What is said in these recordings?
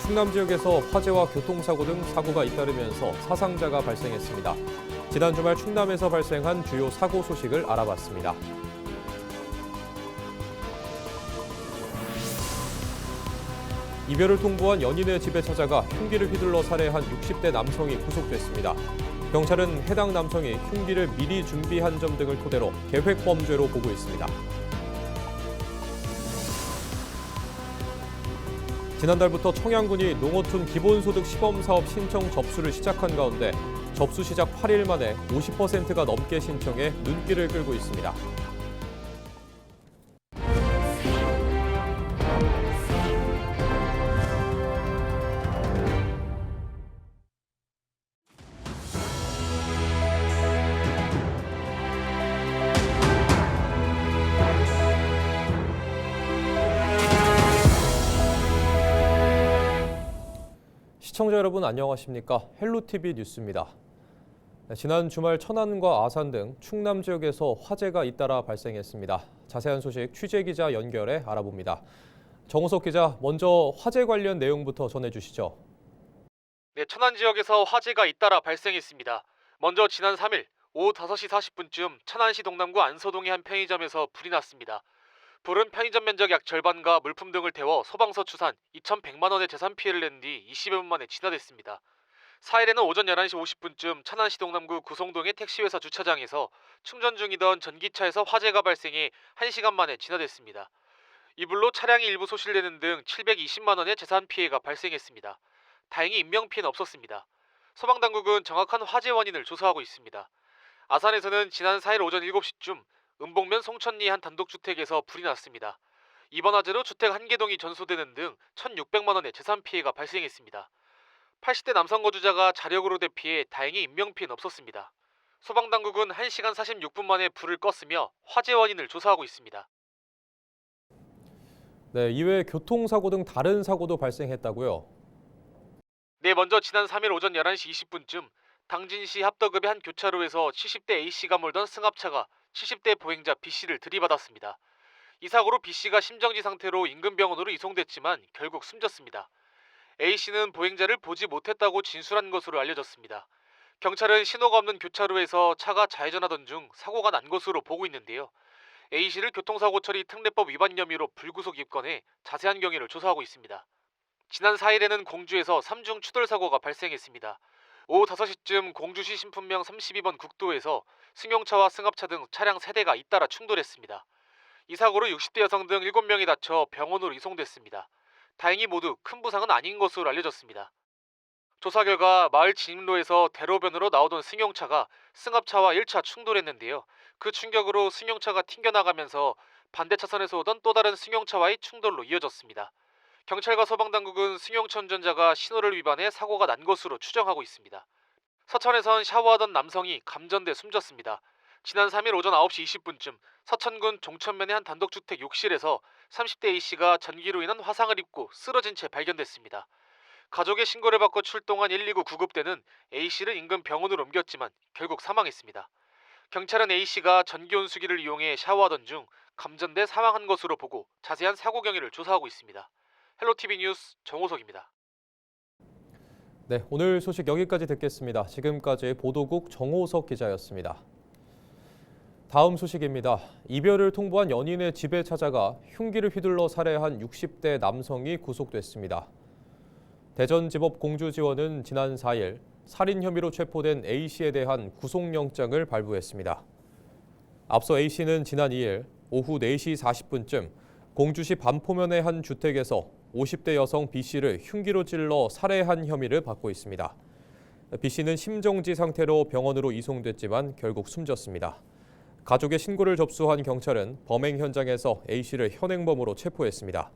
충남 지역에서 화재와 교통사고 등 사고가 잇따르면서 사상자가 발생했습니다. 지난 주말 충남에서 발생한 주요 사고 소식을 알아봤습니다. 이별을 통보한 연인의 집에 찾아가 흉기를 휘둘러 살해한 60대 남성이 구속됐습니다. 경찰은 해당 남성이 흉기를 미리 준비한 점 등을 토대로 계획범죄로 보고 있습니다. 지난달부터 청양군이 농어촌 기본소득 시범사업 신청 접수를 시작한 가운데 접수 시작 8일 만에 50%가 넘게 신청해 눈길을 끌고 있습니다. 시청자 여러분 안녕하십니까? 헬로티비 뉴스입니다. 지난 주말 천안과 아산 등 충남 지역에서 화재가 잇따라 발생했습니다. 자세한 소식 취재기자 연결해 알아봅니다. 정호석 기자, 먼저 화재 관련 내용부터 전해주시죠. 네, 천안 지역에서 화재가 잇따라 발생했습니다. 먼저 지난 3일 오후 5시 40분쯤 천안시 동남구 안서동의 한 편의점에서 불이 났습니다. 불은 편의점 면적 약 절반과 물품 등을 태워 소방서 추산 2,100만 원의 재산 피해를 낸 뒤 20여 분 만에 진화됐습니다. 4일에는 오전 11시 50분쯤 천안시 동남구 구성동의 택시회사 주차장에서 충전 중이던 전기차에서 화재가 발생해 1시간 만에 진화됐습니다. 이 불로 차량이 일부 소실되는 등 720만 원의 재산 피해가 발생했습니다. 다행히 인명피해는 없었습니다. 소방당국은 정확한 화재 원인을 조사하고 있습니다. 아산에서는 지난 4일 오전 7시쯤 은봉면 송천리 한 단독주택에서 불이 났습니다. 이번 화재로 주택 1개 동이 전소되는 등 1,600만 원의 재산 피해가 발생했습니다. 80대 남성 거주자가 자력으로 대피해 다행히 인명피해는 없었습니다. 소방당국은 1시간 46분 만에 불을 껐으며 화재 원인을 조사하고 있습니다. 네, 이외에 교통사고 등 다른 사고도 발생했다고요? 네, 먼저 지난 3일 오전 11시 20분쯤 당진시 합덕읍의 한 교차로에서 70대 A씨가 몰던 승합차가 70대 보행자 B씨를 들이받았습니다. 이 사고로 B씨가 심정지 상태로 인근 병원으로 이송됐지만 결국 숨졌습니다. A씨는 보행자를 보지 못했다고 진술한 것으로 알려졌습니다. 경찰은 신호가 없는 교차로에서 차가 좌회전하던 중 사고가 난 것으로 보고 있는데요. A씨를 교통사고 처리 특례법 위반 혐의로 불구속 입건해 자세한 경위를 조사하고 있습니다. 지난 4일에는 공주에서 3중 추돌 사고가 발생했습니다. 오후 5시쯤 공주시 신분명 32번 국도에서 승용차와 승합차 등 차량 3대가 잇따라 충돌했습니다. 이 사고로 60대 여성 등 7명이 다쳐 병원으로 이송됐습니다. 다행히 모두 큰 부상은 아닌 것으로 알려졌습니다. 조사 결과 마을 진입로에서 대로변으로 나오던 승용차가 승합차와 1차 충돌했는데요. 그 충격으로 승용차가 튕겨나가면서 반대 차선에서 오던 또 다른 승용차와의 충돌로 이어졌습니다. 경찰과 소방당국은 승용차 운전자가 신호를 위반해 사고가 난 것으로 추정하고 있습니다. 서천에선 샤워하던 남성이 감전돼 숨졌습니다. 지난 3일 오전 9시 20분쯤 서천군 종천면의 한 단독주택 욕실에서 30대 A씨가 전기로 인한 화상을 입고 쓰러진 채 발견됐습니다. 가족의 신고를 받고 출동한 119 구급대는 A씨를 인근 병원으로 옮겼지만 결국 사망했습니다. 경찰은 A씨가 전기온수기를 이용해 샤워하던 중 감전돼 사망한 것으로 보고 자세한 사고 경위를 조사하고 있습니다. 헬로티비 뉴스 정호석입니다. 네, 오늘 소식 여기까지 듣겠습니다. 지금까지 보도국 정호석 기자였습니다. 다음 소식입니다. 이별을 통보한 연인의 집에 찾아가 흉기를 휘둘러 살해한 60대 남성이 구속됐습니다. 대전지법 공주지원은 지난 4일 살인 혐의로 체포된 A씨에 대한 구속영장을 발부했습니다. 앞서 A씨는 지난 2일 오후 4시 40분쯤 공주시 반포면의 한 주택에서 50대 여성 B씨를 흉기로 찔러 살해한 혐의를 받고 있습니다. B씨는 심정지 상태로 병원으로 이송됐지만 결국 숨졌습니다. 가족의 신고를 접수한 경찰은 범행 현장에서 A씨를 현행범으로 체포했습니다.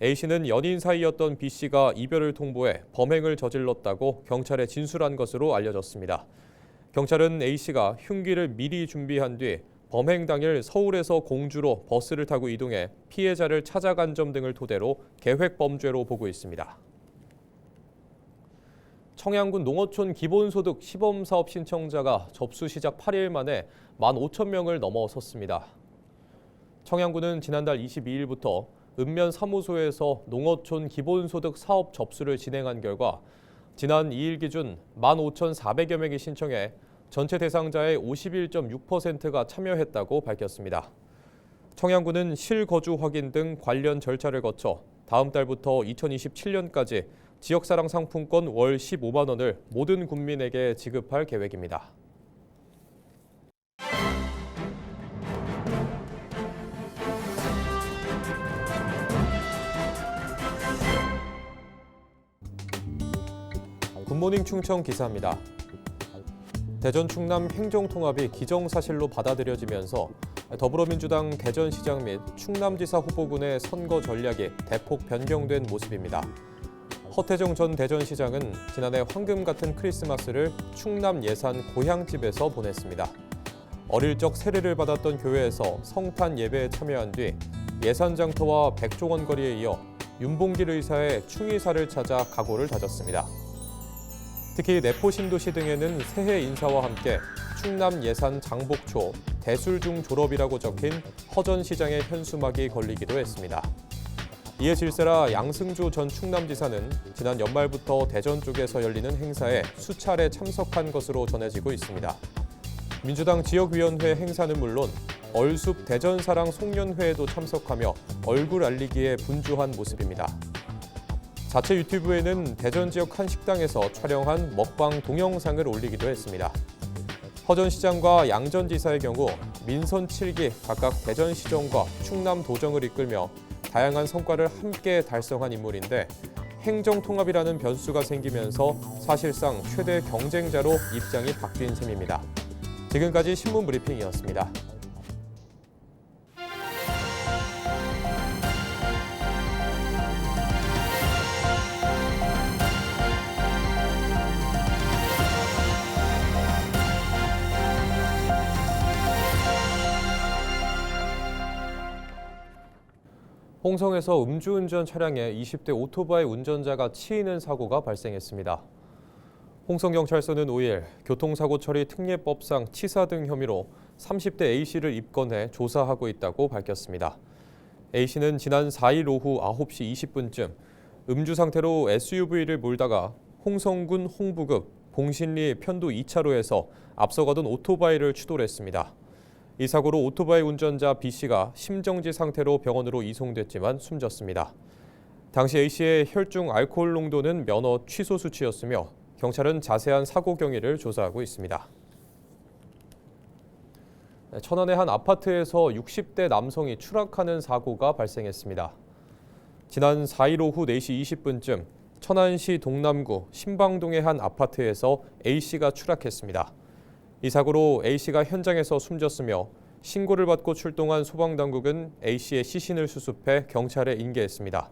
A씨는 연인 사이였던 B씨가 이별을 통보해 범행을 저질렀다고 경찰에 진술한 것으로 알려졌습니다. 경찰은 A씨가 흉기를 미리 준비한 뒤 범행 당일 서울에서 공주로 버스를 타고 이동해 피해자를 찾아간 점 등을 토대로 계획범죄로 보고 있습니다. 청양군 농어촌 기본소득 시범사업 신청자가 접수 시작 8일 만에 15,000명을 넘어섰습니다. 청양군은 지난달 22일부터 읍면 사무소에서 농어촌 기본소득 사업 접수를 진행한 결과 지난 2일 기준 15,400여 명이 신청해 전체 대상자의 51.6%가 참여했다고 밝혔습니다. 청양군은 실거주 확인 등 관련 절차를 거쳐 다음 달부터 2027년까지 지역사랑 상품권 월 15만 원을 모든 국민에게 지급할 계획입니다. 굿모닝 충청 기사입니다. 대전 충남 행정통합이 기정사실로 받아들여지면서 더불어민주당 대전시장 및 충남지사 후보군의 선거 전략이 대폭 변경된 모습입니다. 허태정 전 대전시장은 지난해 황금 같은 크리스마스를 충남 예산 고향집에서 보냈습니다. 어릴 적 세례를 받았던 교회에서 성탄 예배에 참여한 뒤 예산장터와 백종원 거리에 이어 윤봉길 의사의 충의사를 찾아 각오를 다졌습니다. 특히 내포신도시 등에는 새해 인사와 함께 충남 예산 장복초, 대술중 졸업이라고 적힌 허 전 시장의 현수막이 걸리기도 했습니다. 이에 질세라 양승조 전 충남지사는 지난 연말부터 대전 쪽에서 열리는 행사에 수차례 참석한 것으로 전해지고 있습니다. 민주당 지역위원회 행사는 물론 얼숲 대전사랑 송년회에도 참석하며 얼굴 알리기에 분주한 모습입니다. 자체 유튜브에는 대전 지역 한 식당에서 촬영한 먹방 동영상을 올리기도 했습니다. 허 전 시장과 양 전 지사의 경우 민선 7기 각각 대전시정과 충남도정을 이끌며 다양한 성과를 함께 달성한 인물인데 행정통합이라는 변수가 생기면서 사실상 최대 경쟁자로 입장이 바뀐 셈입니다. 지금까지 신문 브리핑이었습니다. 홍성에서 음주운전 차량에 20대 오토바이 운전자가 치이는 사고가 발생했습니다. 홍성경찰서는 5일 교통사고 처리 특례법상 치사 등 혐의로 30대 A씨를 입건해 조사하고 있다고 밝혔습니다. A씨는 지난 4일 오후 9시 20분쯤 음주 상태로 SUV를 몰다가 홍성군 홍부급 봉신리 편도 2차로에서 앞서가던 오토바이를 추돌했습니다. 이 사고로 오토바이 운전자 B씨가 심정지 상태로 병원으로 이송됐지만 숨졌습니다. 당시 A씨의 혈중 알코올 농도는 면허 취소 수치였으며 경찰은 자세한 사고 경위를 조사하고 있습니다. 천안의 한 아파트에서 60대 남성이 추락하는 사고가 발생했습니다. 지난 4일 오후 4시 20분쯤 천안시 동남구 신방동의 한 아파트에서 A씨가 추락했습니다. 이 사고로 A씨가 현장에서 숨졌으며 신고를 받고 출동한 소방당국은 A씨의 시신을 수습해 경찰에 인계했습니다.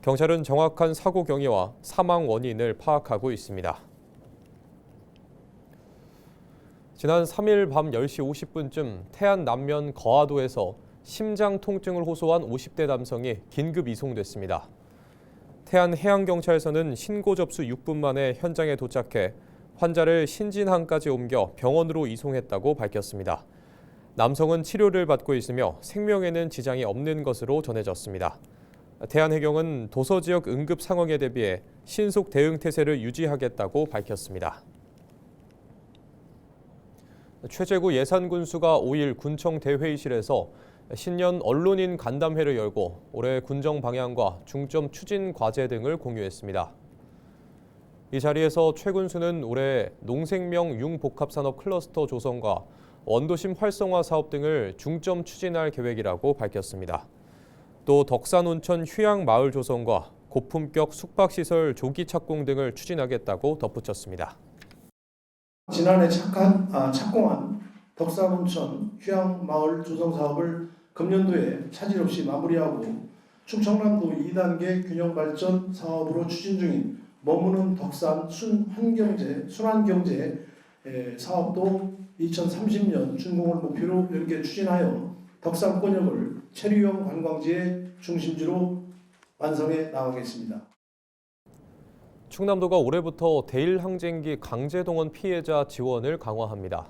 경찰은 정확한 사고 경위와 사망 원인을 파악하고 있습니다. 지난 3일 밤 10시 50분쯤 태안 남면 거하도에서 심장 통증을 호소한 50대 남성이 긴급 이송됐습니다. 태안 해양경찰서는 신고 접수 6분 만에 현장에 도착해 환자를 신진항까지 옮겨 병원으로 이송했다고 밝혔습니다. 남성은 치료를 받고 있으며 생명에는 지장이 없는 것으로 전해졌습니다. 대한해경은 도서 지역 응급 상황에 대비해 신속 대응 태세를 유지하겠다고 밝혔습니다. 최재구 예산군수가 5일 군청 대회의실에서 신년 언론인 간담회를 열고 올해 군정 방향과 중점 추진 과제 등을 공유했습니다. 이 자리에서 최 군수는 올해 농생명 융복합산업 클러스터 조성과 원도심 활성화 사업 등을 중점 추진할 계획이라고 밝혔습니다. 또 덕산온천 휴양마을 조성과 고품격 숙박시설 조기 착공 등을 추진하겠다고 덧붙였습니다. 지난해 착공한 덕산온천 휴양마을 조성 사업을 금년도에 차질 없이 마무리하고 충청남도 2단계 균형발전 사업으로 추진 중인 머무는 덕산 순환경제 사업도 2030년 준공을 목표로 연계 추진하여 덕산 권역을 체류형 관광지의 중심지로 완성해 나가겠습니다. 충남도가 올해부터 대일항쟁기 강제동원 피해자 지원을 강화합니다.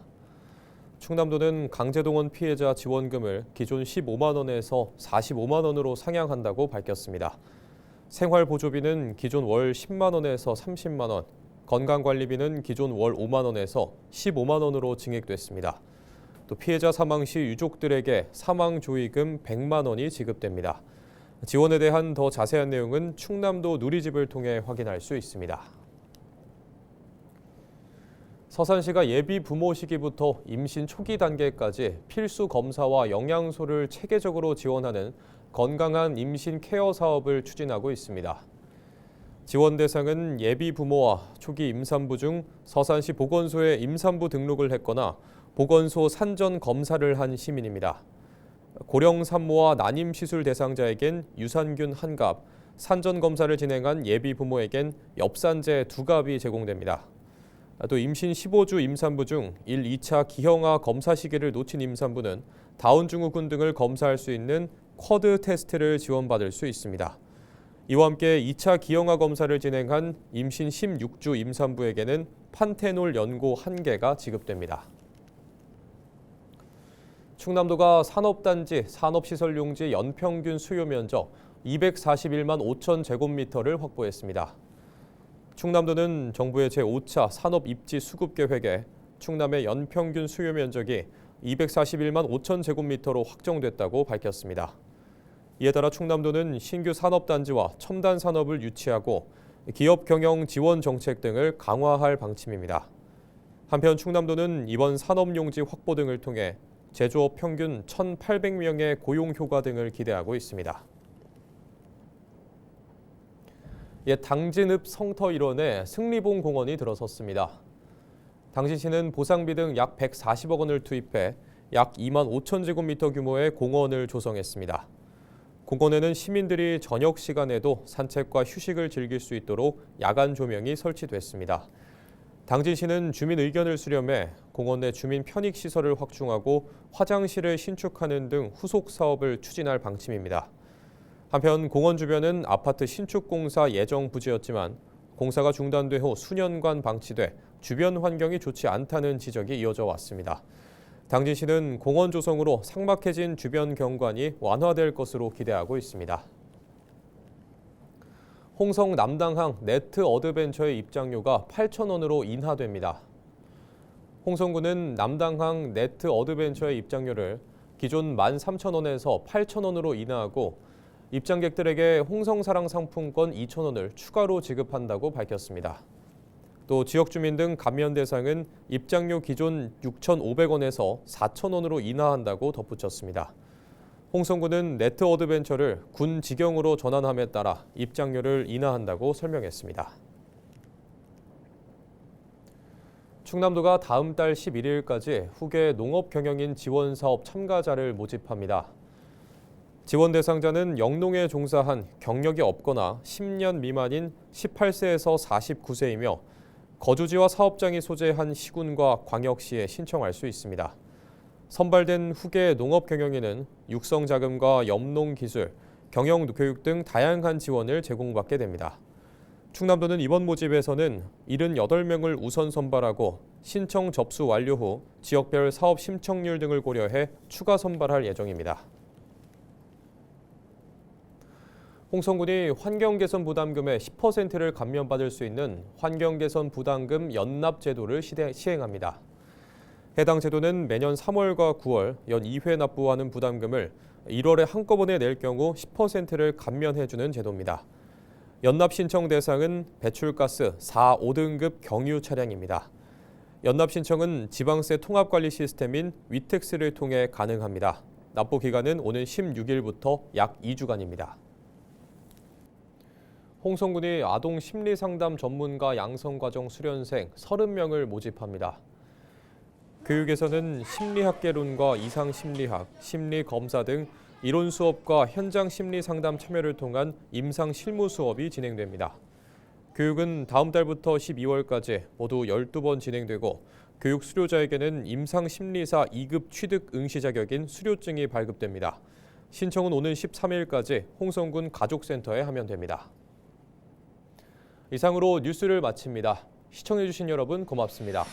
충남도는 강제동원 피해자 지원금을 기존 15만 원에서 45만 원으로 상향한다고 밝혔습니다. 생활보조비는 기존 월 10만 원에서 30만 원, 건강관리비는 기존 월 5만 원에서 15만 원으로 증액됐습니다. 또 피해자 사망 시 유족들에게 사망조의금 100만 원이 지급됩니다. 지원에 대한 더 자세한 내용은 충남도 누리집을 통해 확인할 수 있습니다. 서산시가 예비 부모 시기부터 임신 초기 단계까지 필수 검사와 영양소를 체계적으로 지원하는 건강한 임신 케어 사업을 추진하고 있습니다. 지원 대상은 예비 부모와 초기 임산부 중 서산시 보건소에 임산부 등록을 했거나 보건소 산전 검사를 한 시민입니다. 고령 산모와 난임 시술 대상자에겐 유산균 1갑, 산전 검사를 진행한 예비 부모에겐 엽산제 2갑이 제공됩니다. 또 임신 15주 임산부 중 1, 2차 기형아 검사 시기를 놓친 임산부는 다운 증후군 등을 검사할 수 있는 쿼드 테스트를 지원받을 수 있습니다. 이와 함께 2차 기형아 검사를 진행한 임신 16주 임산부에게는 판테놀 연고 1개가 지급됩니다. 충남도가 산업단지, 산업시설용지 연평균 수요 면적 241만 5천 제곱미터를 확보했습니다. 충남도는 정부의 제5차 산업입지 수급계획에 충남의 연평균 수요 면적이 241만 5천 제곱미터로 확정됐다고 밝혔습니다. 이에 따라 충남도는 신규 산업단지와 첨단 산업을 유치하고 기업 경영 지원 정책 등을 강화할 방침입니다. 한편 충남도는 이번 산업용지 확보 등을 통해 제조업 평균 1,800명의 고용 효과 등을 기대하고 있습니다. 당진읍 성터 일원에 승리봉 공원이 들어섰습니다. 당진시는 보상비 등 약 140억 원을 투입해 약 2만 5천 제곱미터 규모의 공원을 조성했습니다. 공원에는 시민들이 저녁 시간에도 산책과 휴식을 즐길 수 있도록 야간 조명이 설치됐습니다. 당진시는 주민 의견을 수렴해 공원 내 주민 편익 시설을 확충하고 화장실을 신축하는 등 후속 사업을 추진할 방침입니다. 한편 공원 주변은 아파트 신축 공사 예정 부지였지만 공사가 중단돼 후 수년간 방치돼 주변 환경이 좋지 않다는 지적이 이어져 왔습니다. 당진시는 공원 조성으로 삭막해진 주변 경관이 완화될 것으로 기대하고 있습니다. 홍성 남당항 네트 어드벤처의 입장료가 8,000원으로 인하됩니다. 홍성구는 남당항 네트 어드벤처의 입장료를 기존 13,000원에서 8,000원으로 인하하고 입장객들에게 홍성사랑 상품권 2,000원을 추가로 지급한다고 밝혔습니다. 또 지역 주민 등 감면 대상은 입장료 기존 6,500원에서 4,000원으로 인하한다고 덧붙였습니다. 홍성구는 네트 어드벤처를 군 직영으로 전환함에 따라 입장료를 인하한다고 설명했습니다. 충남도가 다음 달 11일까지 후계 농업경영인 지원사업 참가자를 모집합니다. 지원 대상자는 영농에 종사한 경력이 없거나 10년 미만인 18세에서 49세이며 거주지와 사업장이 소재한 시군과 광역시에 신청할 수 있습니다. 선발된 후계 농업경영인은 육성자금과 염농기술, 경영교육 등 다양한 지원을 제공받게 됩니다. 충남도는 이번 모집에서는 78명을 우선 선발하고 신청 접수 완료 후 지역별 사업 심청률 등을 고려해 추가 선발할 예정입니다. 홍성군이 환경개선 부담금의 10%를 감면받을 수 있는 환경개선 부담금 연납 제도를 시행합니다. 해당 제도는 매년 3월과 9월 연 2회 납부하는 부담금을 1월에 한꺼번에 낼 경우 10%를 감면해주는 제도입니다. 연납 신청 대상은 배출가스 4, 5등급 경유 차량입니다. 연납 신청은 지방세 통합관리 시스템인 위택스를 통해 가능합니다. 납부 기간은 오는 16일부터 약 2주간입니다. 홍성군이 아동 심리상담 전문가 양성과정 수련생 30명을 모집합니다. 교육에서는 심리학개론과 이상심리학, 심리검사 등 이론 수업과 현장 심리상담 참여를 통한 임상 실무 수업이 진행됩니다. 교육은 다음 달부터 12월까지 모두 12번 진행되고 교육 수료자에게는 임상심리사 2급 취득 응시 자격인 수료증이 발급됩니다. 신청은 오는 13일까지 홍성군 가족센터에 하면 됩니다. 이상으로 뉴스를 마칩니다. 시청해주신 여러분 고맙습니다.